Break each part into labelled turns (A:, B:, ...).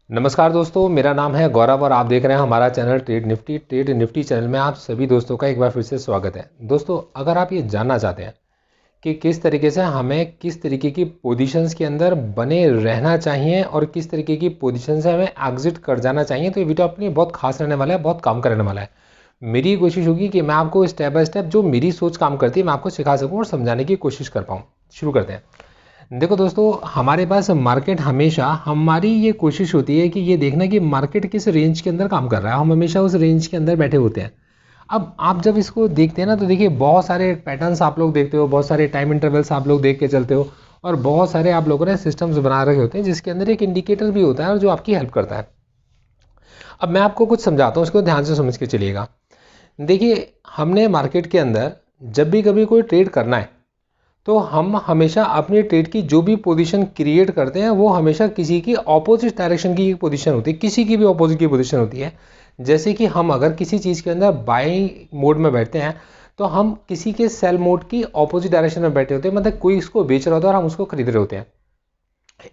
A: नमस्कार दोस्तों, मेरा नाम है गौरव और आप देख रहे हैं हमारा चैनल ट्रेड निफ्टी चैनल में आप सभी दोस्तों का एक बार फिर से स्वागत है। दोस्तों, अगर आप ये जानना चाहते हैं कि किस तरीके से हमें किस तरीके की पोजीशंस के अंदर बने रहना चाहिए और किस तरीके की पोजीशन से हमें एग्जिट कर जाना चाहिए, तो ये वीडियो अपने लिए बहुत खास रहने वाला है, बहुत काम करने वाला है। मेरी कोशिश होगी कि मैं आपको स्टेप बाय स्टेप जो मेरी सोच काम करती है मैं आपको सिखा सकूँ और समझाने की कोशिश कर पाऊँ। शुरू करते हैं। देखो दोस्तों, हमारे पास मार्केट हमेशा हमारी ये कोशिश होती है कि ये देखना कि मार्केट किस रेंज के अंदर काम कर रहा है, हम हमेशा उस रेंज के अंदर बैठे होते हैं। अब आप जब इसको देखते हैं ना, तो देखिए बहुत सारे पैटर्न्स आप लोग देखते हो, बहुत सारे टाइम इंटरवल्स आप लोग देख के चलते हो और बहुत सारे आप लोगों ने सिस्टम्स बना रखे होते हैं जिसके अंदर एक इंडिकेटर भी होता है और जो आपकी हेल्प करता है। अब मैं आपको कुछ समझाता हूँ, उसको ध्यान से समझ के चलिएगा। देखिए, हमने मार्केट के अंदर जब भी कभी कोई ट्रेड करना है तो हम हमेशा अपनी ट्रेड की जो भी पोजीशन क्रिएट करते हैं वो हमेशा किसी की ऑपोजिट डायरेक्शन की पोजीशन होती है, किसी की भी ऑपोजिट की पोजीशन होती है। जैसे कि हम अगर किसी चीज़ के अंदर बाइंग मोड में बैठते हैं तो हम किसी के सेल मोड की ऑपोजिट डायरेक्शन में बैठे होते हैं, मतलब कोई इसको बेच रहा होता है और हम उसको खरीद रहे होते हैं।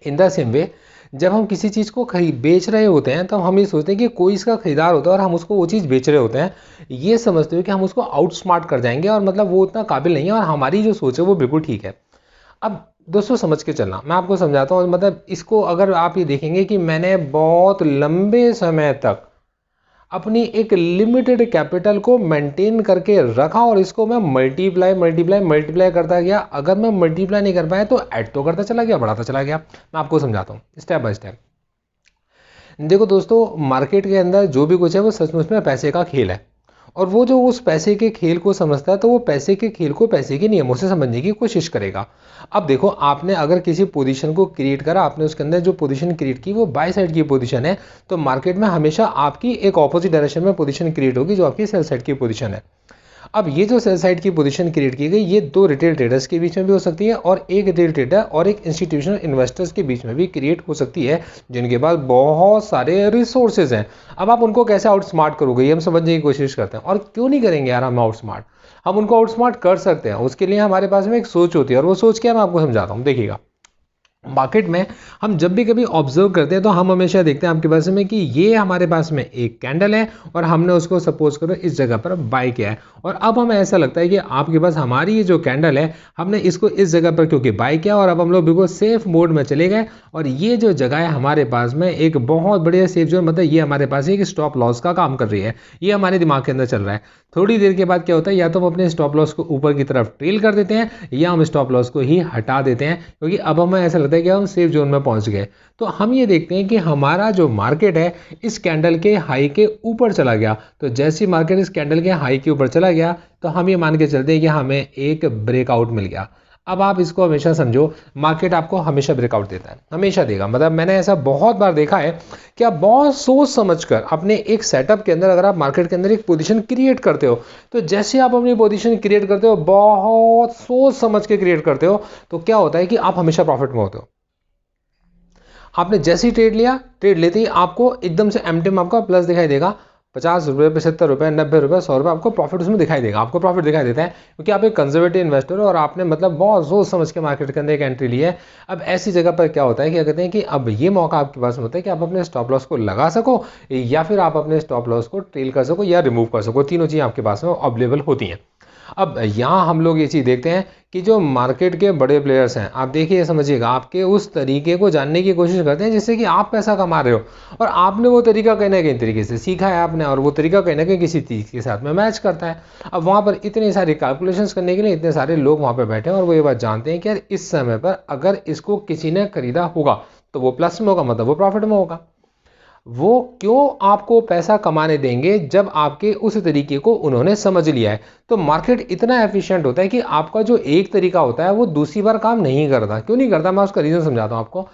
A: इन द सेम वे, जब हम किसी चीज़ को खरीद बेच रहे होते हैं तो हम ये सोचते हैं कि कोई इसका खरीदार होता है और हम उसको वो चीज़ बेच रहे होते हैं, ये समझते हुए कि हम उसको आउट स्मार्ट कर जाएंगे और मतलब वो उतना काबिल नहीं है और हमारी जो सोच है वो बिल्कुल ठीक है। अब दोस्तों समझ के चलना, मैं आपको समझाता हूँ। मतलब इसको अगर आप ये देखेंगे कि मैंने बहुत लंबे समय तक अपनी एक लिमिटेड कैपिटल को मेंटेन करके रखा और इसको मैं मल्टीप्लाई मल्टीप्लाई मल्टीप्लाई करता गया। अगर मैं मल्टीप्लाई नहीं कर पाया तो ऐड तो करता चला गया, बढ़ाता चला गया। मैं आपको समझाता हूँ स्टेप बाय स्टेप। देखो दोस्तों, मार्केट के अंदर जो भी कुछ है वो सचमुच में पैसे का खेल है और वो जो उस पैसे के खेल को समझता है तो वो पैसे के खेल को पैसे के नियमों से समझने की कोशिश करेगा। अब देखो, आपने अगर किसी पोजीशन को क्रिएट करा, आपने उसके अंदर जो पोजीशन क्रिएट की वो बाय साइड की पोजीशन है, तो मार्केट में हमेशा आपकी एक ऑपोजिट डायरेक्शन में पोजीशन क्रिएट होगी जो आपकी सेल साइड की पोजीशन है। अब ये जो सेल साइड की पोजीशन क्रिएट की गई, ये दो रिटेल ट्रेडर्स के बीच में भी हो सकती है और एक रिटेल ट्रेडर और एक इंस्टीट्यूशनल इन्वेस्टर्स के बीच में भी क्रिएट हो सकती है, जिनके पास बहुत सारे रिसोर्सेज हैं। अब आप उनको कैसे आउट स्मार्ट करोगे, ये हम समझने की कोशिश करते हैं। और क्यों नहीं करेंगे यार हम आउट स्मार्ट, हम उनको आउट स्मार्ट कर सकते हैं। उसके लिए हमारे पास में एक सोच होती है और वो सोच क्या है मैं आपको समझाता हूँ। देखिएगा, मार्केट में हम जब भी कभी ऑब्जर्व करते हैं तो हम हमेशा देखते हैं आपके पास में कि ये हमारे पास में एक कैंडल है और हमने उसको सपोज करो इस जगह पर बाय किया है और अब हमें ऐसा लगता है कि आपके पास हमारी ये जो कैंडल है हमने इसको इस जगह पर क्योंकि बाय किया और अब हम लोग बिल्कुल सेफ मोड में चले गए और ये जो जगह है हमारे पास में एक बहुत बढ़िया सेफ जोन, मतलब ये हमारे पास एक स्टॉप लॉस का काम कर रही है। ये हमारे दिमाग के अंदर चल रहा है। थोड़ी देर के बाद क्या होता है, या तो हम अपने स्टॉप लॉस को ऊपर की तरफ ट्रेल कर देते हैं या हम स्टॉप लॉस को ही हटा देते हैं, क्योंकि अब हमें ऐसा लगता है कि हम सेफ जोन में पहुंच गए। तो हम ये देखते हैं कि हमारा जो मार्केट है इस कैंडल के हाई के ऊपर चला गया, तो जैसे ही मार्केट इस कैंडल के हाई के ऊपर चला गया तो हम ये मान के चलते हैं कि हमें एक ब्रेकआउट मिल गया। अब आप इसको हमेशा समझो, मार्केट आपको हमेशा ब्रेकआउट देता है, हमेशा देगा। मतलब मैंने ऐसा बहुत बार देखा है कि आप बहुत सोच समझकर अपने एक सेटअप के अंदर अगर आप मार्केट के अंदर एक पोजीशन क्रिएट करते हो, तो जैसे आप अपनी पोजीशन क्रिएट करते हो बहुत सोच समझ के क्रिएट करते हो, तो क्या होता है कि आप हमेशा प्रॉफिट में होते हो। आपने जैसे ही ट्रेड लिया, ट्रेड लेते ही आपको एकदम से एमटी में आपका प्लस दिखाई देगा। 50 रुपये, 75 रुपये, 90 रुपये, 100 रुपये आपको प्रॉफिट उसमें दिखाई देगा, आपको प्रॉफिट दिखाई देता है क्योंकि आप एक कंजर्वेटिव इन्वेस्टर हो और आपने मतलब बहुत सोच समझ के मार्केट के अंदर एक एंट्री ली है। अब ऐसी जगह पर क्या होता है, क्या कहते हैं कि अब ये मौका आपके पास में होता है कि आप अपने स्टॉप लॉस को लगा सको या फिर आप अपने स्टॉप लॉस को ट्रेल कर सको या रिमूव कर सको। तीनों चीज़ें आपके पास में अवेलेबल होती हैं। अब यहाँ हम लोग ये चीज़ देखते हैं कि जो मार्केट के बड़े प्लेयर्स हैं, आप देखिए समझिएगा, आपके उस तरीके को जानने की कोशिश करते हैं जिससे कि आप पैसा कमा रहे हो और आपने वो तरीका कहीं ना कहीं तरीके से सीखा है आपने और वो तरीका कहीं ना कहीं किसी चीज़ के साथ में मैच करता है। अब वहाँ पर इतनी सारी कैलकुलेशंस करने के लिए इतने सारे लोग वहाँ पर बैठे हैं और वो ये बात जानते हैं कि यार इस समय पर अगर इसको किसी ने खरीदा होगा तो वो प्लस में होगा, मतलब वो प्रॉफिट में होगा। वो क्यों आपको पैसा कमाने देंगे जब आपके उस तरीके को उन्होंने समझ लिया है। तो मार्केट इतना एफिशिएंट होता है कि आपका जो एक तरीका होता है वो दूसरी बार काम नहीं करता। क्यों नहीं करता, मैं उसका रीज़न समझाता हूँ आपको।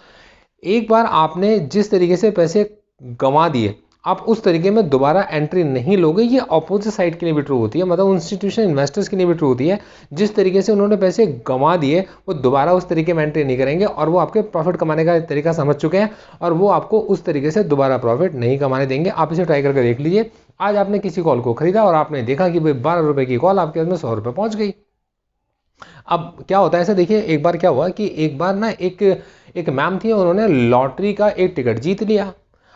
A: एक बार आपने जिस तरीके से पैसे गंवा दिए, आप उस तरीके में दोबारा एंट्री नहीं लोगे। ये अपोजिट साइड के लिए भी ट्रू होती है, मतलब इंस्टीट्यूशन इन्वेस्टर्स के लिए भी ट्रू होती है। जिस तरीके से उन्होंने पैसे गंवा दिए वो दोबारा उस तरीके में एंट्री नहीं करेंगे और वो आपके प्रॉफिट कमाने का तरीका समझ चुके हैं और वो आपको उस तरीके से दोबारा प्रॉफिट नहीं कमाने देंगे। आप इसे ट्राई करके देख लीजिए। आज आपने किसी कॉल को खरीदा और आपने देखा कि भाई 12 रुपये की कॉल आपके उसमें 100 रुपये पहुंच गई। अब क्या होता है, ऐसा देखिए, एक बार क्या हुआ कि एक बार ना एक मैम थी, उन्होंने लॉटरी का एक टिकट जीत लिया।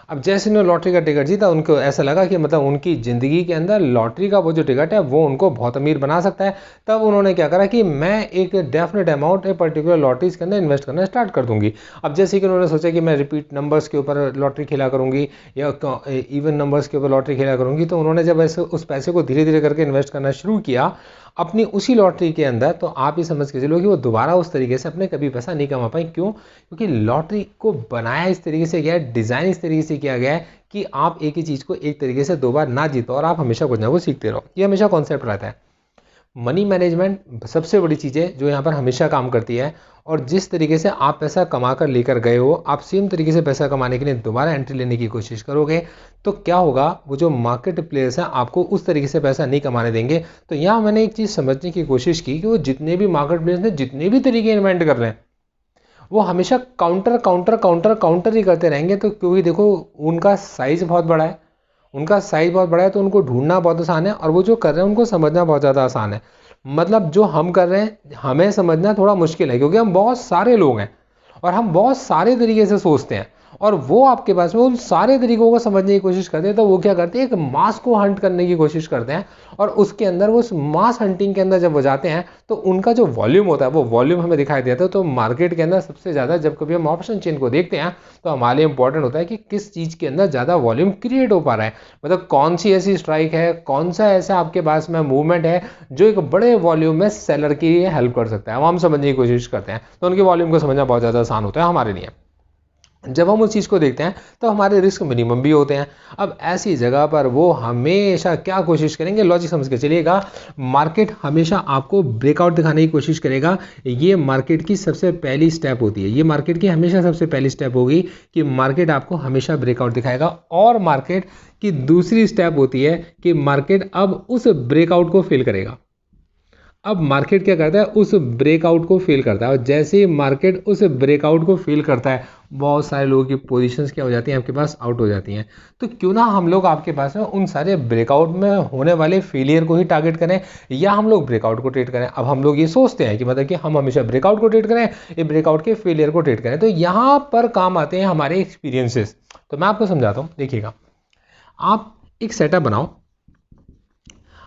A: अब जैसे उन्होंने लॉटरी का टिकट जीता, उनको ऐसा लगा कि मतलब उनकी ज़िंदगी के अंदर लॉटरी का वो जो टिकट है वो उनको बहुत अमीर बना सकता है। तब उन्होंने क्या करा कि मैं एक डेफिनेट अमाउंट पर्टिकुलर लॉटरीज के अंदर इन्वेस्ट करना स्टार्ट कर दूंगी। अब जैसे कि उन्होंने सोचा कि मैं रिपीट नंबर्स के ऊपर लॉटरी खेला करूंगी या इवन नंबर्स के ऊपर लॉटरी खेला करूंगी, तो उन्होंने जब ऐसे उस पैसे को धीरे धीरे करके इन्वेस्ट करना शुरू किया अपनी उसी लॉटरी के अंदर, तो आप ये समझ के चलो कि वो दोबारा उस तरीके से अपने कभी पैसा नहीं कमा पाई। क्यों? क्योंकि लॉटरी को बनाया इस तरीके से गया है, डिज़ाइन इस तरीके से किया गया है कि आप एक ही चीज़ को एक तरीके से दो बार ना जीतो और आप हमेशा कुछ ना कुछ सीखते रहो। ये हमेशा कॉन्सेप्ट रहता है। मनी मैनेजमेंट सबसे बड़ी चीज़ है जो यहाँ पर हमेशा काम करती है, और जिस तरीके से आप पैसा कमा कर लेकर गए हो, आप सेम तरीके से पैसा कमाने के लिए दोबारा एंट्री लेने की कोशिश करोगे तो क्या होगा, वो जो मार्केट प्लेयर्स हैं आपको उस तरीके से पैसा नहीं कमाने देंगे। तो यहाँ मैंने एक चीज़ समझने की कोशिश की कि वो जितने भी मार्केट प्लेयर्स ने जितने भी तरीके इन्वेंट कर रहे हैं वो हमेशा काउंटर काउंटर काउंटर काउंटर ही करते रहेंगे। तो क्योंकि देखो उनका साइज़ बहुत बड़ा है, उनका साइज़ बहुत बड़ा है, तो उनको ढूंढना बहुत आसान है और वो जो कर रहे हैं उनको समझना बहुत ज़्यादा आसान है। मतलब जो हम कर रहे हैं हमें समझना थोड़ा मुश्किल है, क्योंकि हम बहुत सारे लोग हैं और हम बहुत सारे तरीके से सोचते हैं, और वो आपके पास में उन सारे तरीकों को समझने की कोशिश करते हैं। तो वो क्या करते हैं, एक मास को हंट करने की कोशिश करते हैं, और उसके अंदर वो मास हंटिंग के अंदर जब वो जाते हैं तो उनका जो वॉल्यूम होता है वो वॉल्यूम हमें दिखाई देता है। तो मार्केट के अंदर सबसे ज़्यादा जब कभी हम ऑप्शन चेन को देखते हैं तो हमारे लिए इंपॉर्टेंट होता है कि किस चीज़ के अंदर ज़्यादा वॉल्यूम क्रिएट हो पा रहा है, मतलब कौन सी ऐसी स्ट्राइक है, कौन सा ऐसा आपके पास में मूवमेंट है जो एक बड़े वॉल्यूम में सेलर की हेल्प कर सकता है। वो हम समझने की कोशिश करते हैं, तो उनके वॉल्यूम को समझना बहुत ज़्यादा आसान होता है हमारे लिए। जब हम उस चीज़ को देखते हैं तो हमारे रिस्क मिनिमम भी होते हैं। अब ऐसी जगह पर वो हमेशा क्या कोशिश करेंगे, लॉजिक समझ के चलिएगा, मार्केट हमेशा आपको ब्रेकआउट दिखाने की कोशिश करेगा। ये मार्केट की सबसे पहली स्टेप होती है, ये मार्केट की हमेशा सबसे पहली स्टेप होगी कि मार्केट आपको हमेशा ब्रेकआउट दिखाएगा। और मार्केट की दूसरी स्टेप होती है कि मार्केट अब उस ब्रेकआउट को फिल करेगा। अब मार्केट क्या करता है, उस ब्रेकआउट को फेल करता है, और जैसे ही मार्केट उस ब्रेकआउट को फेल करता है बहुत सारे लोगों की पोजीशंस क्या हो जाती हैं, आपके पास आउट हो जाती हैं। तो क्यों ना हम लोग आपके पास में उन सारे ब्रेकआउट में होने वाले फेलियर को ही टारगेट करें, या हम लोग ब्रेकआउट को ट्रेड करें। अब हम लोग ये सोचते हैं कि मतलब कि हम हमेशा ब्रेकआउट को ट्रेड करें, ये ब्रेकआउट के फेलियर को ट्रेड करें। तो यहाँ पर काम आते हैं हमारे एक्सपीरियंसेस। तो मैं आपको समझाता हूँ, देखिएगा, आप एक सेटअप बनाओ,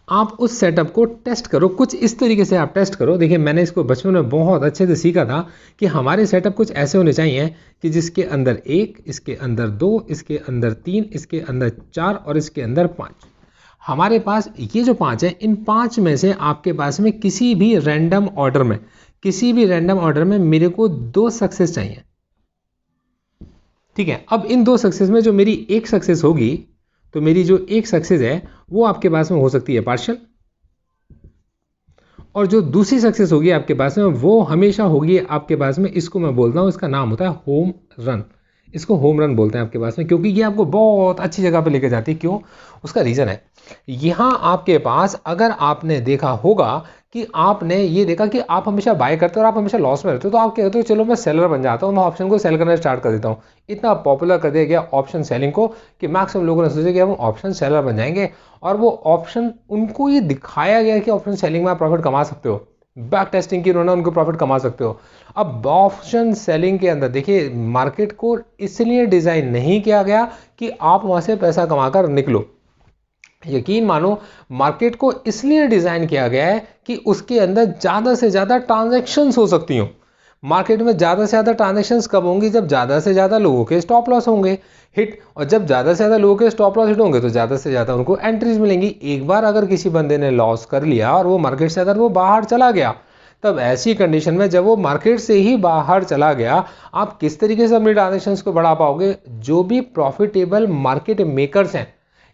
A: आप उस सेटअप को टेस्ट करो, कुछ इस तरीके से आप टेस्ट करो। देखिए मैंने इसको बचपन में बहुत अच्छे से सीखा था कि हमारे सेटअप कुछ ऐसे होने चाहिए कि जिसके अंदर 1, इसके अंदर 2, इसके अंदर 3, इसके अंदर 4 और इसके अंदर 5। हमारे पास ये जो 5 है, इन 5 में से आपके पास में किसी भी रैंडम ऑर्डर में मेरे को 2 सक्सेस चाहिए। ठीक है, अब इन 2 सक्सेस में जो मेरी एक सक्सेस होगी, तो मेरी जो एक सक्सेस है वो आपके पास में हो सकती है पार्शियल, और जो दूसरी सक्सेस होगी आपके पास में वो हमेशा होगी आपके पास में, इसको मैं बोलता हूँ, इसका नाम होता है होम रन। इसको होम रन बोलते हैं आपके पास में, क्योंकि ये आपको बहुत अच्छी जगह पे लेके जाती है। क्यों? उसका रीज़न है, यहाँ आपके पास अगर आपने देखा होगा कि आपने ये देखा कि आप हमेशा बाय करते हो और आप हमेशा लॉस में रहते हो, तो आप कहते हो चलो मैं सेलर बन जाता हूँ, मैं ऑप्शन को सेल करना स्टार्ट कर देता हूँ। इतना पॉपुलर कर दिया गया ऑप्शन सेलिंग को कि मैक्सिमम लोगों ने सोचा कि हम ऑप्शन सेलर बन जाएंगे, और वो ऑप्शन उनको ये दिखाया गया कि ऑप्शन सेलिंग में आप प्रॉफिट कमा सकते हो, बैक टेस्टिंग की उन्होंने उनको प्रॉफिट कमा सकते हो। अब ऑप्शन सेलिंग के अंदर देखिए मार्केट को इसलिए डिज़ाइन नहीं किया गया कि आप वहाँ से पैसा कमाकर निकलो। यकीन मानो मार्केट को इसलिए डिज़ाइन किया गया है कि उसके अंदर ज़्यादा से ज़्यादा ट्रांजैक्शंस हो सकती हों। मार्केट में ज़्यादा से ज़्यादा ट्रांजैक्शंस कब होंगी? जब ज़्यादा से ज़्यादा लोगों के स्टॉप लॉस होंगे हिट, और जब ज़्यादा से ज़्यादा लोगों के स्टॉप लॉस हिट होंगे तो ज़्यादा से ज़्यादा उनको एंट्रीज मिलेंगी। एक बार अगर किसी बंदे ने लॉस कर लिया और वो मार्केट से अगर वो बाहर चला गया, तब ऐसी कंडीशन में जब वो मार्केट से ही बाहर चला गया, आप किस तरीके से अपनी ट्रांजैक्शंस को बढ़ा पाओगे? जो भी प्रॉफिटेबल मार्केट मेकर्स हैं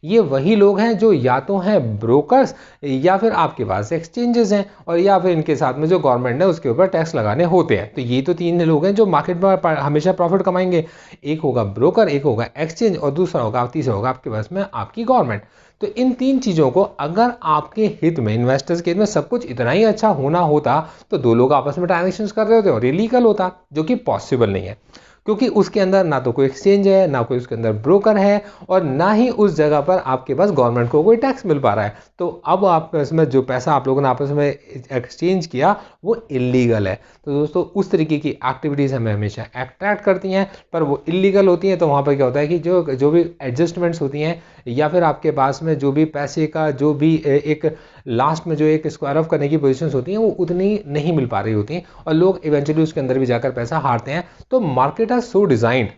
A: ये वही लोग हैं जो या तो हैं ब्रोकर्स, या फिर आपके पास एक्सचेंजेस हैं, और या फिर इनके साथ में जो गवर्नमेंट है उसके ऊपर टैक्स लगाने होते हैं। तो ये तो 3 लोग हैं जो मार्केट में हमेशा प्रॉफिट कमाएंगे। एक होगा ब्रोकर, एक होगा एक्सचेंज, और दूसरा होगा, तीसरा होगा आपके पास में आपकी गवर्नमेंट। तो इन 3 चीज़ों को अगर आपके हित में, इन्वेस्टर्स के हित में सब कुछ इतना ही अच्छा होना होता तो 2 लोग आपस में ट्रांजेक्शन कर रहे होते और ये लीगल होता, जो कि पॉसिबल नहीं है। क्योंकि उसके अंदर ना तो कोई एक्सचेंज है, ना कोई उसके अंदर ब्रोकर है, और ना ही उस जगह पर आपके पास गवर्नमेंट को कोई टैक्स मिल पा रहा है। तो अब आप इसमें जो पैसा आप लोगों ने आपस में एक्सचेंज किया वो इलीगल है। तो दोस्तों उस तरीके की एक्टिविटीज़ हमें हमेशा अट्रैक्ट करती हैं, पर वो इलीगल होती हैं। तो वहाँ पर क्या होता है कि जो भी एडजस्टमेंट्स होती हैं, या फिर आपके पास में जो भी पैसे का जो भी एक लास्ट में जो एक स्क्वायर ऑफ करने की पोजीशंस होती हैं वो उतनी नहीं मिल पा रही होती हैं, और लोग इवेंचुअली उसके अंदर भी जाकर पैसा हारते हैं। तो market are so designed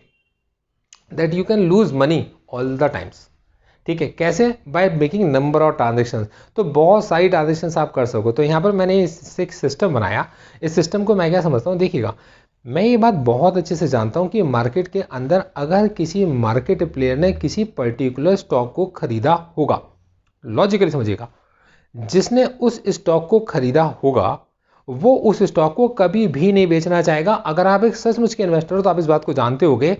A: that you can lose money all the times. ठीक है, कैसे? By making number of transaction. तो बहुत सारी ट्रांजेक्शन आप कर सको। तो यहाँ पर मैंने एक सिस्टम बनाया। इस सिस्टम को मैं क्या समझता हूँ, देखिएगा, मैं ये बात बहुत अच्छे से जानता हूँ कि मार्केट के अंदर अगर किसी मार्केट प्लेयर ने किसी पर्टिकुलर स्टॉक को खरीदा होगा, लॉजिकली समझिएगा, जिसने उस स्टॉक को खरीदा होगा वो उस स्टॉक को कभी भी नहीं बेचना चाहेगा। अगर आप एक सचमुच के इन्वेस्टर हो तो आप इस बात को जानते होंगे।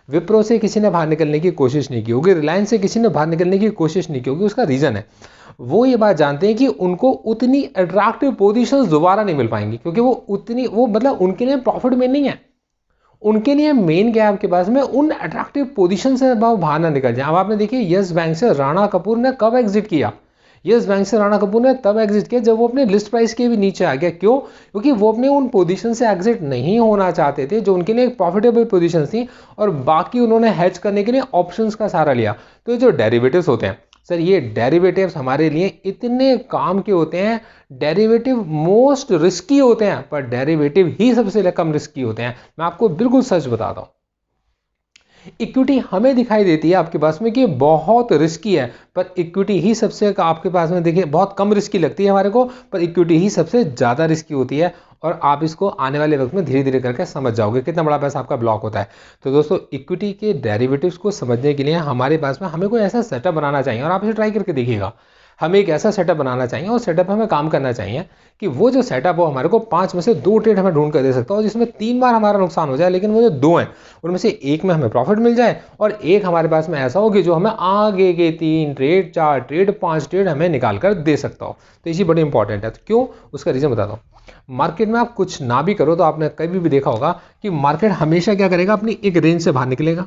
A: विप्रो से किसी ने बाहर निकलने की कोशिश नहीं की होगी, रिलायंस से किसी ने बाहर निकलने की कोशिश नहीं की होगी। उसका रीजन है, वो ये बात जानते हैं कि उनको उतनी अट्रैक्टिव पोजीशंस दोबारा नहीं मिल पाएंगी, क्योंकि वो मतलब उनके लिए प्रॉफिट में नहीं है। उनके लिए मेन क्या है आपके पास में, उन अट्रैक्टिव पोजीशन से बाहर ना निकल जाए। अब आपने देखिए यस बैंक से राणा कपूर ने कब एग्जिट किया? यस बैंक से राणा कपूर ने तब एग्जिट किया जब वो अपने लिस्ट प्राइस के भी नीचे आ गया। क्यों? क्योंकि वो अपने उन पोजीशन से एग्जिट नहीं होना चाहते थे जो उनके लिए प्रॉफिटेबल पोजीशन थी, और बाकी उन्होंने हेज करने के लिए ऑप्शंस का सहारा लिया। तो ये जो डेरिवेटिव्स होते हैं सर, ये डेरिवेटिव्स हमारे लिए इतने काम के होते हैं। डेरिवेटिव मोस्ट रिस्की होते हैं, पर डेरिवेटिव ही सबसे कम रिस्की होते हैं। मैं आपको बिल्कुल सच बताता हूं। इक्विटी हमें दिखाई देती है आपके पास में कि बहुत रिस्की है, पर इक्विटी ही सबसे आपके पास में देखिए बहुत कम रिस्की लगती है हमारे को, पर इक्विटी ही सबसे ज़्यादा रिस्की होती है। और आप इसको आने वाले वक्त में धीरे धीरे करके समझ जाओगे कितना बड़ा पैसा आपका ब्लॉक होता है। तो दोस्तों इक्विटी के डेरिवेटिव्स को समझने के लिए हमारे पास में हमें कोई ऐसा सेटअप बनाना चाहिए, और आप इसे ट्राई करके देखिएगा। हमें एक ऐसा सेटअप बनाना चाहिए, और सेटअप हमें काम करना चाहिए कि वो जो सेटअप हो हमारे को 5 में से 2 ट्रेड हमें ढूंढ कर दे सकता हो, जिसमें 3 बार हमारा नुकसान हो जाए, लेकिन वो जो 2 हैं उनमें से एक में हमें प्रॉफिट मिल जाए, और एक हमारे पास में ऐसा हो कि जो हमें आगे के 3 ट्रेड 4 ट्रेड 5 ट्रेड हमें निकाल कर दे सकता हो। तो ये बड़ी इंपॉर्टेंट है। तो क्यों? उसका रीजन बताता हूँ। मार्केट में आप कुछ ना भी करो तो आपने कभी भी देखा होगा कि मार्केट हमेशा क्या करेगा, अपनी एक रेंज से बाहर निकलेगा।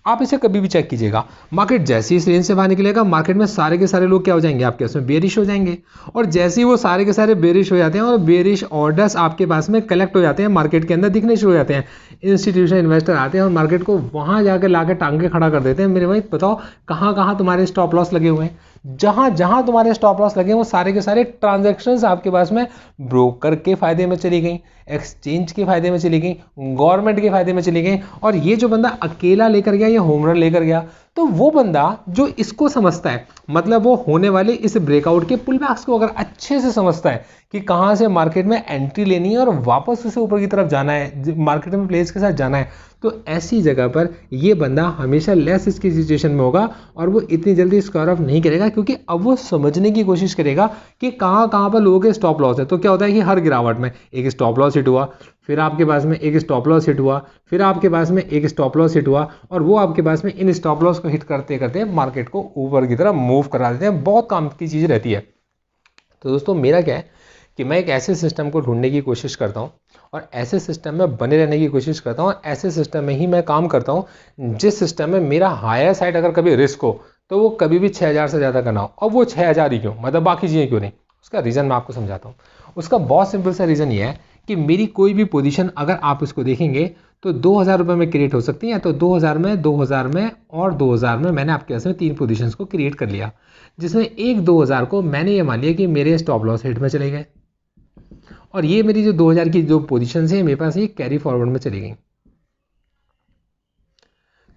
A: आप इसे कभी भी चेक कीजिएगा, मार्केट जैसे ही इस रेंज से बाहर निकलेगा, मार्केट में सारे के सारे लोग क्या हो जाएंगे, आपके उसमें बेरिश हो जाएंगे। और जैसे ही वो सारे के सारे बेरिश हो जाते हैं और बेरिश ऑर्डर्स आपके पास में कलेक्ट हो जाते हैं, मार्केट के अंदर दिखने शुरू हो जाते हैं, इंस्टीट्यूशनल इन्वेस्टर आते हैं और मार्केट को वहां जाकर लाकर टांगे खड़ा कर देते हैं। मेरे भाई बताओ कहाँ कहाँ तुम्हारे स्टॉप लॉस लगे हुए हैं? जहां जहां तुम्हारे स्टॉप लॉस लगे वो सारे के सारे ट्रांजैक्शंस आपके पास में ब्रोकर के फायदे में चली गई, एक्सचेंज के फायदे में चली गई, गवर्नमेंट के फायदे में चली गई। और ये जो बंदा अकेला लेकर गया, ये होम रन लेकर गया, तो वो बंदा जो इसको समझता है, मतलब वो होने वाले इस ब्रेकआउट के पुल बैक्स को अगर अच्छे से समझता है कि कहां से मार्केट में एंट्री लेनी है और वापस उसे ऊपर की तरफ जाना है, मार्केट में प्लेस के साथ जाना है, तो ऐसी जगह पर ये बंदा हमेशा लेस इसकी सिचुएशन में होगा और वो इतनी जल्दी स्क्वायर ऑफ नहीं करेगा, क्योंकि अब वो समझने की कोशिश करेगा कि कहां कहां पर लोगों के स्टॉप लॉस है। तो क्या होता है कि हर गिरावट में एक स्टॉप लॉस हिट हुआ, फिर आपके पास में एक स्टॉप लॉस हिट हुआ, फिर आपके पास में एक स्टॉप लॉस हिट हुआ, और वो आपके पास में इन स्टॉप लॉस को हिट करते करते मार्केट को ऊपर की तरफ मूव करा देते हैं। बहुत काम की चीज़ रहती है। तो दोस्तों मेरा क्या है कि मैं एक ऐसे सिस्टम को ढूंढने की कोशिश करता हूँ और ऐसे सिस्टम में बने रहने की कोशिश करता हूँ, और ऐसे सिस्टम में ही मैं काम करता हूँ जिस सिस्टम में मेरा हायर साइड अगर कभी रिस्क हो तो वो कभी भी 6000 से ज़्यादा का ना हो। अब वो 6000 ही क्यों, मतलब बाकी चीज़ें क्यों नहीं, उसका रीज़न मैं आपको समझाता हूँ। उसका बहुत सिंपल सा रीज़न ये है कि मेरी कोई भी पोजीशन अगर आप इसको देखेंगे तो 2000 रुपये में क्रिएट हो सकती है। तो 2000 में 2000 में और 2000 में मैंने आपके पास में 3 पोजीशंस को क्रिएट कर लिया, जिसमें एक 2000 को मैंने ये मान लिया कि मेरे स्टॉप लॉस हिट में चले गए, और ये मेरी जो 2000 की जो पोजीशन है मेरे पास ये कैरी फॉरवर्ड में चली गई।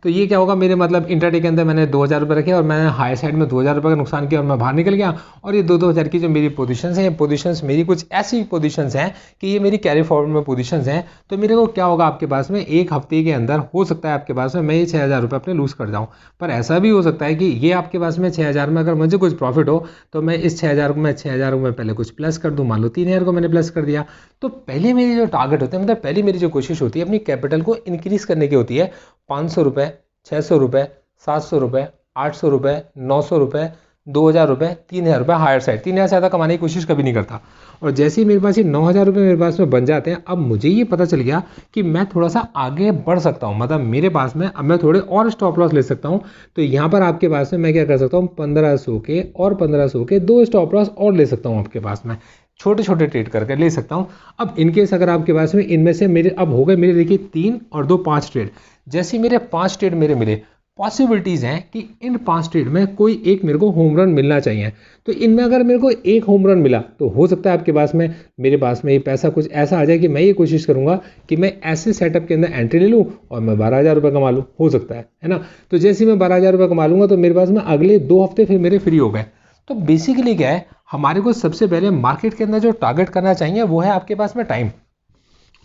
A: तो ये क्या होगा, मेरे मतलब इंटरडे के अंदर मैंने 2000 रुपये रखे और मैंने हाई साइड में 2000 रुपये का नुकसान किया और मैं बाहर निकल गया। और ये 2000 की जो मेरी पोजीशंस हैं, ये पोजीशंस मेरी कुछ ऐसी पोजीशंस हैं कि ये मेरी कैरी फॉरवर्ड में पोजीशंस हैं। तो मेरे को क्या होगा, आपके पास में एक हफ्ते के अंदर हो सकता है आपके पास में मैं ये 6000 रुपये अपने लूज़ कर जाऊँ। पर ऐसा भी हो सकता है कि ये आपके पास में 6000 में अगर मुझे कुछ प्रॉफिट हो तो मैं इस 6000 को मैं 6000 में पहले कुछ प्लस कर दूँ, मान लो 3000 को मैंने प्लस कर दिया। तो पहले मेरी जो टारगेट होते हैं, मतलब पहली मेरी जो कोशिश होती है अपनी कैपिटल को इंक्रीज करने की होती है 500 रुपये, 600 रुपये, 700 रुपये, 800 रुपये, 900 रुपये, 2,000 रुपये, 3,000 रुपये हायर साइड, 3,000 से ज़्यादा कमाने की कोशिश कभी नहीं करता। और जैसे ही मेरे पास ये 9,000 रुपये मेरे पास में बन जाते हैं, अब मुझे ये पता चल गया कि मैं थोड़ा सा आगे बढ़ सकता हूँ, मतलब मेरे पास में अब मैं थोड़े और स्टॉप लॉस ले सकता हूँ। तो यहाँ पर आपके पास में मैं क्या कर सकता हूँ, 1,500 के और 1,500 के 2 स्टॉप लॉस और ले सकता हूँ, आपके पास में छोटे छोटे ट्रेड करके ले सकता हूँ। अब इनकेस अगर आपके पास में इनमें से मेरे अब हो गए मेरे देखिए 3 और 2 5 ट्रेड, जैसे मेरे 5 ट्रेड मेरे मिले, पॉसिबिलिटीज़ हैं कि इन 5 ट्रेड में कोई एक मेरे को होम रन मिलना चाहिए। तो इनमें अगर मेरे को एक होम रन मिला तो हो सकता है आपके पास में मेरे पास में ये पैसा कुछ ऐसा आ जाए कि मैं ये कोशिश करूंगा कि मैं ऐसे सेटअप के अंदर एंट्री ले लूँ और मैं 12,000 रुपये कमा लूँ, हो सकता है ना। तो जैसे ही मैं 12,000 रुपये कमा लूँगा तो मेरे पास में अगले 2 हफ्ते फिर मेरे फ्री हो गए। तो बेसिकली क्या है, हमारे को सबसे पहले मार्केट के अंदर जो टारगेट करना चाहिए वो है आपके पास में टाइम।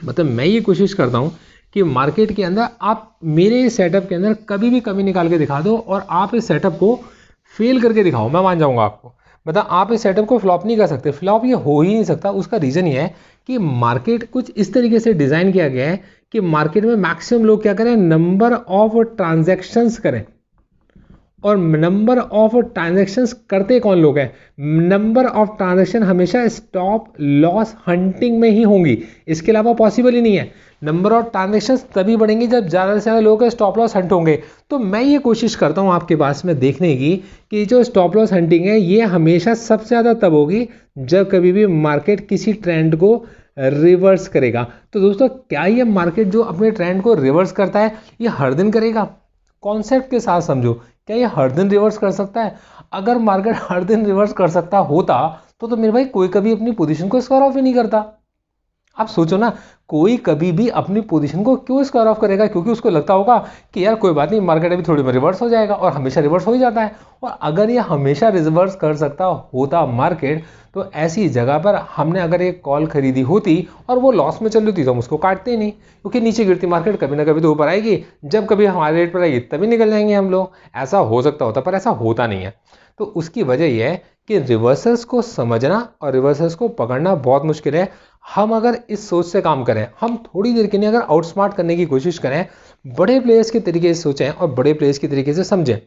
A: मतलब मैं ये कोशिश करता हूँ कि मार्केट के अंदर आप मेरे सेटअप के अंदर कभी भी कमी निकाल के दिखा दो और आप इस सेटअप को फेल करके दिखाओ, मैं मान जाऊंगा आपको। मतलब आप इस सेटअप को फ्लॉप नहीं कर सकते, फ्लॉप ये हो ही नहीं सकता। उसका रीज़न ये है कि मार्केट कुछ इस तरीके से डिज़ाइन किया गया है कि मार्केट में मैक्सिमम लोग क्या करें, नंबर ऑफ ट्रांजैक्शंस करें। और नंबर ऑफ ट्रांजैक्शंस करते कौन लोग हैं, नंबर ऑफ ट्रांजैक्शन हमेशा स्टॉप लॉस हंटिंग में ही होंगी, इसके अलावा पॉसिबल ही नहीं है। नंबर ऑफ ट्रांजैक्शंस तभी बढ़ेंगी जब ज़्यादा से ज़्यादा लोग स्टॉप लॉस हंट होंगे। तो मैं ये कोशिश करता हूँ आपके पास में देखने की कि जो स्टॉप लॉस हंटिंग है ये हमेशा सबसे ज़्यादा तब होगी जब कभी भी मार्केट किसी ट्रेंड को रिवर्स करेगा। तो दोस्तों क्या ये मार्केट जो अपने ट्रेंड को रिवर्स करता है ये हर दिन करेगा? कॉन्सेप्ट के साथ समझो, क्या ये हर दिन रिवर्स कर सकता है? अगर मार्केट हर दिन रिवर्स कर सकता होता तो मेरे भाई कोई कभी अपनी पोजीशन को स्क्वायर ऑफ ही नहीं करता। आप सोचो ना, कोई कभी भी अपनी पोजीशन को क्यों स्क्वायर ऑफ करेगा? क्योंकि उसको लगता होगा कि यार कोई बात नहीं, मार्केट अभी थोड़ी में रिवर्स हो जाएगा, और हमेशा रिवर्स हो ही जाता है। और अगर ये हमेशा रिवर्स कर सकता होता मार्केट, तो ऐसी जगह पर हमने अगर एक कॉल खरीदी होती और वो लॉस में चल रही थी तो हम उसको काटते ही नहीं, क्योंकि नीचे गिरती मार्केट कभी ना कभी तो ऊपर आएगी, जब कभी हमारे रेट पर आएगी तभी निकल जाएंगे हम लोग। ऐसा हो सकता होता, पर ऐसा होता नहीं है। तो उसकी वजह यह है कि रिवर्सल्स को समझना और रिवर्सल्स को पकड़ना बहुत मुश्किल है। हम अगर इस सोच से काम करें, हम थोड़ी देर के लिए अगर आउटस्मार्ट करने की कोशिश करें, बड़े प्लेयर्स के तरीके से सोचें और बड़े प्लेयर्स के तरीके से समझें।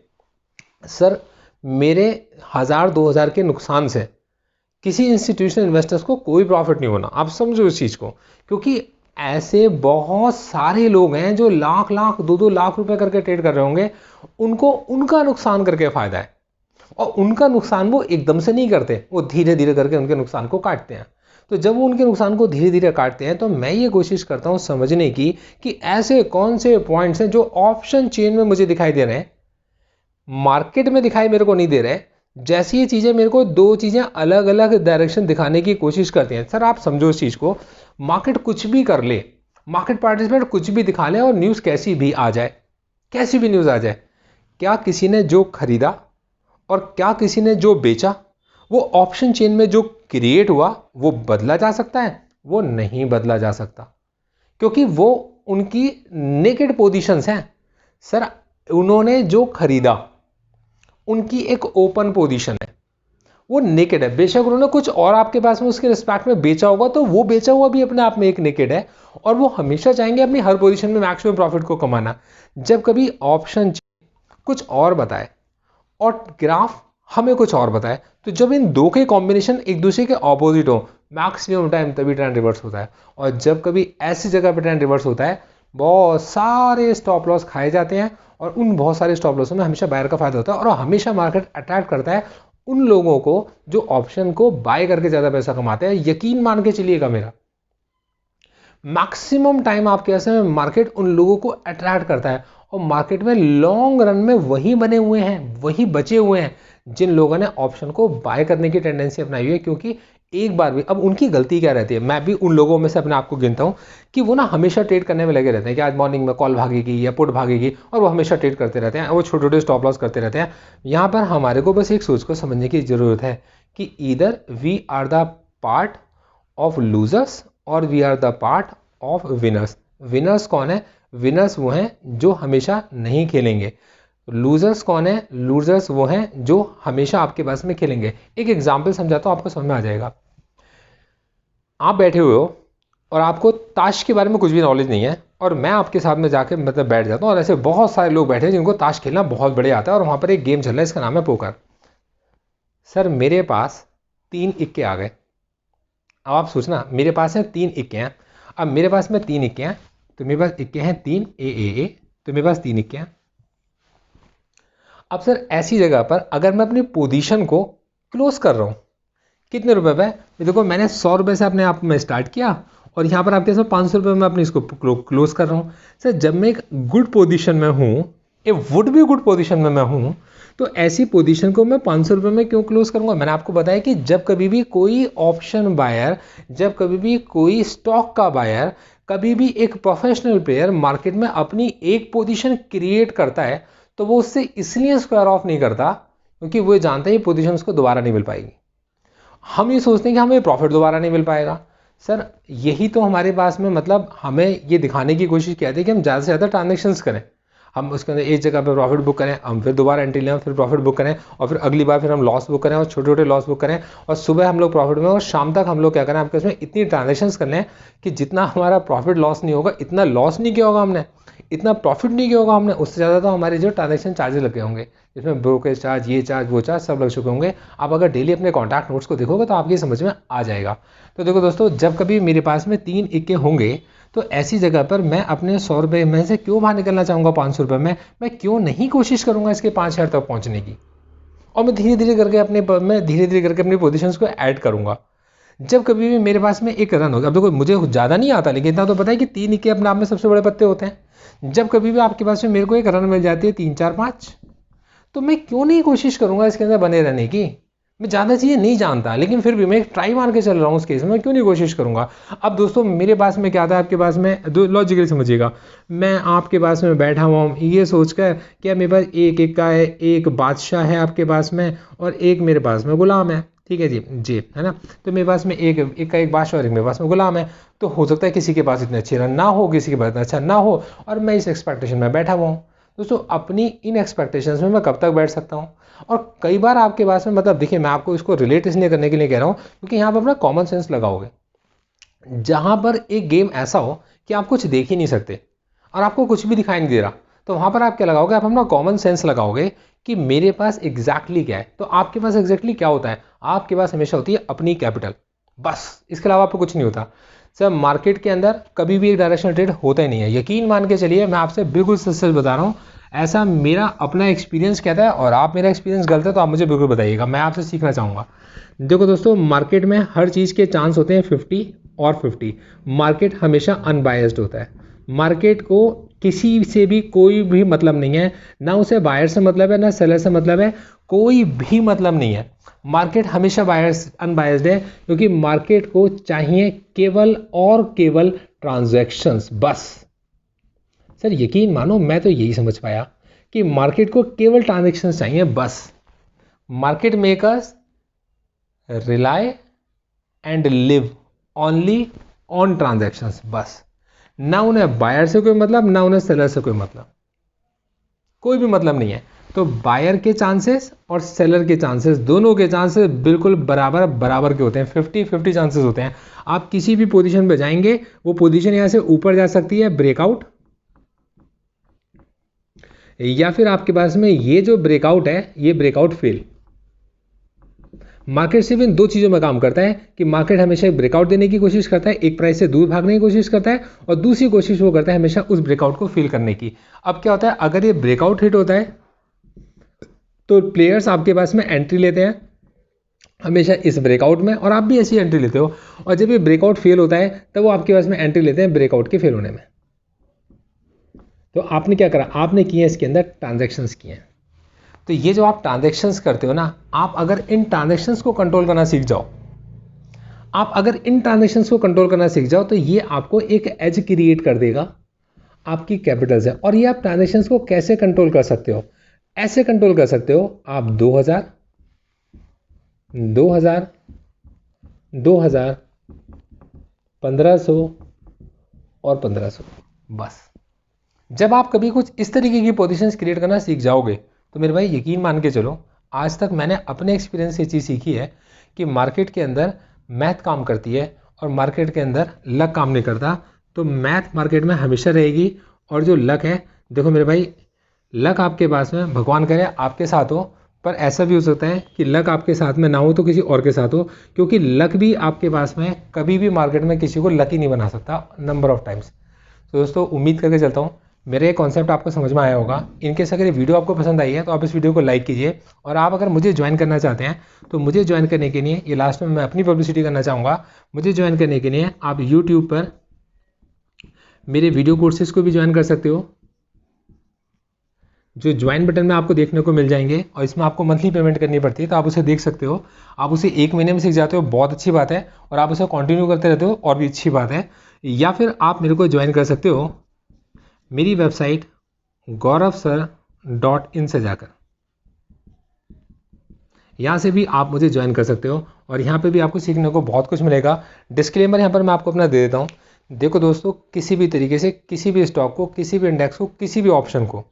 A: सर मेरे 1,000-2,000 के नुकसान से किसी इंस्टीट्यूशनल इन्वेस्टर्स को कोई प्रॉफिट नहीं होना, आप समझो इस चीज़ को। क्योंकि ऐसे बहुत सारे लोग हैं जो लाख लाख 2-2 लाख रुपए करके ट्रेड कर रहे होंगे, उनको उनका नुकसान करके फायदा है। और उनका नुकसान वो एकदम से नहीं करते, वो धीरे धीरे करके उनके नुकसान को काटते हैं। तो जब वो उनके नुकसान को धीरे धीरे काटते हैं तो मैं ये कोशिश करता हूँ समझने की कि ऐसे कौन से पॉइंट्स हैं जो ऑप्शन चेन में मुझे दिखाई दे रहे हैं, मार्केट में दिखाई मेरे को नहीं दे रहे। जैसी ये चीज़ें मेरे को दो चीज़ें अलग अलग डायरेक्शन दिखाने की कोशिश करती हैं। सर आप समझो इस चीज़ को, मार्केट कुछ भी कर ले, मार्केट पार्टिसिपेंट कुछ भी दिखा ले और न्यूज़ कैसी भी आ जाए, कैसी भी न्यूज़ आ जाए, क्या किसी ने जो खरीदा और क्या किसी ने जो बेचा, वो ऑप्शन चेन में जो क्रिएट हुआ वो बदला जा सकता है? वो नहीं बदला जा सकता, क्योंकि वो उनकी नेकेड पोजीशंस हैं। सर उन्होंने जो खरीदा उनकी एक ओपन पोजीशन है, वो नेकेड है। बेशक उन्होंने कुछ और आपके पास में उसके रिस्पेक्ट में बेचा होगा, तो वो बेचा हुआ भी अपने आप में एक नेकेड है, और वो हमेशा चाहेंगे अपनी हर पोजीशन में मैक्सिमम प्रॉफिट को कमाना। जब कभी ऑप्शन कुछ और बताए और ग्राफ हमें कुछ और बताए, तो जब इन दो के कॉम्बिनेशन एक दूसरे के ऑपोजिट हो, मैक्सिमम टाइम तभी ट्रेंड रिवर्स होता है। और जब कभी ऐसी जगह पर ट्रेंड रिवर्स होता है, बहुत सारे स्टॉप लॉस खाए जाते हैं, और उन बहुत सारे स्टॉप लॉसों में हमेशा बायर का फायदा होता है, और हमेशा मार्केट अट्रैक्ट करता है उन लोगों को जो ऑप्शन को बाय करके ज्यादा पैसा कमाते हैं। यकीन मान के चलिएगा मेरा, मैक्सिमम टाइम आपके ऐसे में मार्केट उन लोगों को अट्रैक्ट करता है, और मार्केट में लॉन्ग रन में वही बने हुए हैं, वही बचे हुए हैं जिन लोगों ने ऑप्शन को बाय करने की टेंडेंसी अपनाई हुई है। क्योंकि एक बार भी, अब उनकी गलती क्या रहती है, मैं भी उन लोगों में से अपने आप को गिनता हूं कि वो ना हमेशा ट्रेड करने में लगे रहते हैं कि आज मॉर्निंग में कॉल भागेगी या पुट भागेगी, और वो हमेशा ट्रेड करते रहते हैं, वो छोटे छोटे स्टॉप लॉस करते रहते हैं। यहाँ पर हमारे को बस एक सोच को समझने की जरूरत है कि either we are the part of losers और we are the part of winners. Winners कौन है? विनर्स वो हैं जो हमेशा नहीं खेलेंगे। लूजर्स कौन है? लूजर्स वो हैं जो हमेशा आपके पास में खेलेंगे। एक एग्जांपल समझाता हूं, आपको समझ में आ जाएगा। आप बैठे हुए हो और आपको ताश के बारे में कुछ भी नॉलेज नहीं है, और मैं आपके साथ में जाके मतलब बैठ जाता हूँ, और ऐसे बहुत सारे लोग बैठे हैं जिनको ताश खेलना बहुत बढ़िया आता है, और वहाँ पर एक गेम चल रहा है, इसका नाम है पोकर। सर मेरे पास 3 इक्के आ गए। अब आप सोचना, मेरे पास है 3 इक्के हैं। अब मेरे पास में 3 इक्के हैं, तो मेरे पास इक्के हैं 3 ए, तो मेरे पास 3 इक्के हैं। अब सर ऐसी जगह पर अगर मैं अपनी पोजीशन को क्लोज कर रहा हूँ, कितने रुपए पे? देखो मैंने 100 रुपये से अपने आप में स्टार्ट किया और यहाँ पर आपके साथ 500 रुपये में अपनी इसको क्लोज कर रहा हूँ। सर जब मैं एक गुड पोजीशन में हूँ, ए वुड भी गुड पोजीशन में मैं हूँ, तो ऐसी पोजीशन को मैं 500 रुपये में क्यों क्लोज करूँगा? मैंने आपको बताया कि जब कभी भी कोई ऑप्शन बायर, जब कभी भी कोई स्टॉक का बायर, कभी भी एक प्रोफेशनल प्लेयर मार्केट में अपनी एक पोजीशन क्रिएट करता है, तो वो उससे इसलिए स्क्वायर ऑफ नहीं करता क्योंकि वो जानता है ये पोजीशन उसको दोबारा नहीं मिल पाएगी। हम ये सोचते हैं कि हमें प्रॉफिट दोबारा नहीं मिल पाएगा। सर यही तो हमारे पास में मतलब हमें ये दिखाने की कोशिश किया थी कि हम ज़्यादा से ज़्यादा ट्रांजेक्शंस करें, हम उसके अंदर एक जगह पे प्रॉफिट बुक करें, हम फिर दोबारा एंट्री लें, फिर प्रॉफिट बुक करें, और फिर अगली बार फिर हम लॉस बुक करें और छोटे छोटे लॉस बुक करें, और सुबह हम लोग प्रॉफिट में और शाम तक हम लोग क्या करें, आपके इसमें इतनी ट्रांजेक्शन्स कर लें कि जितना हमारा प्रॉफिट लॉस नहीं होगा, इतना लॉस नहीं किया होगा हमने, इतना प्रॉफिट नहीं किया होगा हमने, उससे ज़्यादा तो हमारे जो ट्रांजेक्शन चार्जेस लगे होंगे, जिसमें ब्रोकरेज चार्ज, ये चार्ज, वो चार्ज सब लग चुके होंगे। आप अगर डेली अपने कॉन्टैक्ट नोट्स को देखोगे तो आपकी समझ में आ जाएगा। तो देखो दोस्तों, जब कभी मेरे पास में 3 इक्के होंगे, तो ऐसी जगह पर मैं अपने 100 रुपये में से क्यों बाहर निकलना चाहूँगा 500 रुपये में? मैं क्यों नहीं कोशिश करूँगा इसके 5000 तक पहुँचने की, और मैं धीरे धीरे करके अपनी पोजीशंस को ऐड करूँगा। जब कभी भी मेरे पास में एक रन होगा, अब देखो मुझे ज़्यादा नहीं आता, लेकिन इतना तो पता है कि 3 इक्के अपने आप में सबसे बड़े पत्ते होते हैं। जब कभी भी आपके पास में मेरे को एक रन मिल जाती है 3, 4, 5, तो मैं क्यों नहीं कोशिश करूँगा इसके अंदर बने रहने की? मैं ज़्यादा चीज़ें नहीं जानता, लेकिन फिर भी मैं एक ट्राई मार के चल रहा हूँ उस केस में, मैं क्यों नहीं कोशिश करूँगा? अब दोस्तों मेरे पास में क्या था, आपके पास में लॉजिकली समझिएगा, मैं आपके पास में बैठा हुआ हूँ ये सोचकर कि मेरे पास एक इक्का है, एक बादशाह है आपके पास में, और एक मेरे पास में गुलाम है। ठीक है जी है ना। तो मेरे पास में एक बादशाह और एक मेरे पास में गुलाम है। तो हो सकता है किसी के पास इतने अच्छे रन ना हो, किसी के पास इतना अच्छा ना हो, और मैं इस एक्सपेक्टेशन में बैठा हुआ हूँ। दोस्तों अपनी इन एक्सपेक्टेशंस में मैं कब तक बैठ सकता हूँ? और कई बार आपके पास में मतलब देखिए, मैं आपको इसको रिलेट इसलिए करने के लिए कह रहा हूँ क्योंकि यहाँ पर अपना कॉमन सेंस लगाओगे। जहाँ पर एक गेम ऐसा हो कि आप कुछ देख ही नहीं सकते और आपको कुछ भी दिखाई नहीं दे रहा, तो वहाँ पर आप क्या लगाओगे? आप अपना कॉमन सेंस लगाओगे कि मेरे पास एग्जैक्टली क्या है। तो आपके पास एग्जैक्टली क्या होता है? आपके पास हमेशा होती है अपनी कैपिटल, बस, इसके अलावा आपको कुछ नहीं होता। सर मार्केट के अंदर कभी भी एक डायरेक्शनल ट्रेड होता ही नहीं है, यकीन मान के चलिए, मैं आपसे बिल्कुल सच बता रहा हूँ, ऐसा मेरा अपना एक्सपीरियंस कहता है। और आप मेरा एक्सपीरियंस गलत है तो आप मुझे बिल्कुल बताइएगा, मैं आपसे सीखना चाहूँगा। देखो दोस्तों, मार्केट में हर चीज़ के चांस होते हैं 50 और 50। मार्केट हमेशा अनबायस्ड होता है। मार्केट को किसी से भी कोई भी मतलब नहीं है, ना उसे बायर से मतलब है, ना सेलर से मतलब है, कोई भी मतलब नहीं है। मार्केट हमेशा बायर्स अनबायस्ड है, क्योंकि मार्केट को चाहिए केवल और केवल ट्रांजैक्शंस, बस। सर यकीन मानो, मैं तो यही समझ पाया कि मार्केट को केवल ट्रांजैक्शंस चाहिए, बस। Market makers rely and live only on transactions, बस। ना उन्हें बायर से कोई मतलब, ना उन्हें सेलर से कोई मतलब, कोई भी मतलब नहीं है। तो बायर के चांसेस और सेलर के चांसेस, दोनों के चांसेस बिल्कुल बराबर बराबर के होते हैं, 50-50 चांसेस होते हैं। आप किसी भी पोजीशन पे जाएंगे, वो पोजीशन यहां से ऊपर जा सकती है, ब्रेकआउट, या फिर आपके पास में ये जो ब्रेकआउट है, ये ब्रेकआउट फेल। मार्केट सिर्फ इन दो चीज़ों में काम करता है कि मार्केट हमेशा एक ब्रेकआउट देने की कोशिश करता है, एक प्राइस से दूर भागने की कोशिश करता है, और दूसरी कोशिश वो करता है हमेशा उस ब्रेकआउट को फिल करने की। अब क्या होता है, अगर ये ब्रेकआउट हिट होता है तो प्लेयर्स आपके पास में एंट्री लेते हैं हमेशा इस ब्रेकआउट में, और आप भी ऐसी एंट्री लेते हो। और जब ये ब्रेकआउट फेल होता है तब वो आपके पास में एंट्री लेते हैं ब्रेकआउट के फेल होने में। तो आपने क्या करा? आपने किए इसके अंदर ट्रांजेक्शन्स किए हैं। तो ये जो आप ट्रांजैक्शंस करते हो ना, आप अगर इन ट्रांजैक्शंस को कंट्रोल करना सीख जाओ, आप अगर इन ट्रांजैक्शंस को कंट्रोल करना सीख जाओ, तो ये आपको एक एज क्रिएट कर देगा आपकी कैपिटल से। और ये आप ट्रांजैक्शंस को कैसे कंट्रोल कर सकते हो? ऐसे कंट्रोल कर सकते हो, आप 2000 2000 2000 1500 और 1500, बस। जब आप कभी कुछ इस तरीके की पोजीशंस क्रिएट करना सीख जाओगे, तो मेरे भाई यकीन मान के चलो, आज तक मैंने अपने एक्सपीरियंस से ये चीज़ सीखी है कि मार्केट के अंदर मैथ काम करती है और मार्केट के अंदर लक काम नहीं करता। तो मैथ मार्केट में हमेशा रहेगी, और जो लक है, देखो मेरे भाई, लक आपके पास में भगवान करे आपके साथ हो, पर ऐसा भी हो सकता है कि लक आपके साथ में ना हो तो किसी और के साथ हो, क्योंकि लक भी आपके पास में कभी भी मार्केट में किसी को लकी नहीं बना सकता नंबर ऑफ टाइम्स। तो दोस्तों उम्मीद करके चलता हूँ मेरे कॉन्सेप्ट आपको समझ में आया होगा। इनकेस अगर ये वीडियो आपको पसंद आई है तो आप इस वीडियो को लाइक कीजिए, और आप अगर मुझे ज्वाइन करना चाहते हैं तो मुझे ज्वाइन करने के लिए, ये लास्ट में मैं अपनी पब्लिसिटी करना चाहूँगा, मुझे ज्वाइन करने के लिए आप यूट्यूब पर मेरे वीडियो कोर्सेज को भी ज्वाइन कर सकते हो, जो ज्वाइन बटन में आपको देखने को मिल जाएंगे, और इसमें आपको मंथली पेमेंट करनी पड़ती है, तो आप उसे देख सकते हो। आप उसे 1 महीने में सीख जाते हो, बहुत अच्छी बात है, और आप उसे कंटिन्यू करते रहते हो, और भी अच्छी बात है। या फिर आप मेरे को ज्वाइन कर सकते हो मेरी वेबसाइट gauravsir.in से जाकर, यहाँ से भी आप मुझे ज्वाइन कर सकते हो, और यहाँ पे भी आपको सीखने को बहुत कुछ मिलेगा। डिस्क्लेमर यहाँ पर मैं आपको अपना दे देता हूँ। देखो दोस्तों, किसी भी तरीके से किसी भी स्टॉक को, किसी भी इंडेक्स को, किसी भी ऑप्शन को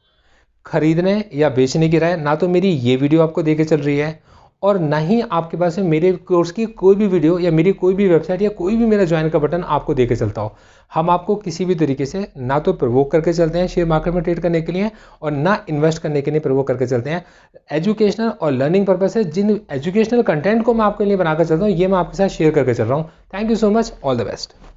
A: खरीदने या बेचने की राय ना तो मेरी ये वीडियो आपको देके चल रही है, और ना ही आपके पास में मेरे कोर्स की कोई भी वीडियो या मेरी कोई भी वेबसाइट या कोई भी मेरा ज्वाइन का बटन आपको देके चलता हो। हम आपको किसी भी तरीके से ना तो प्रवोक करके चलते हैं शेयर मार्केट में ट्रेड करने के लिए, और ना इन्वेस्ट करने के लिए प्रवोक करके चलते हैं। एजुकेशनल और लर्निंग पर्पस है, जिन एजुकेशनल कंटेंट को मैं आपके लिए बनाकर चलता हूँ ये मैं आपके साथ शेयर करके चल रहा हूँ। Thank you so much, all the best.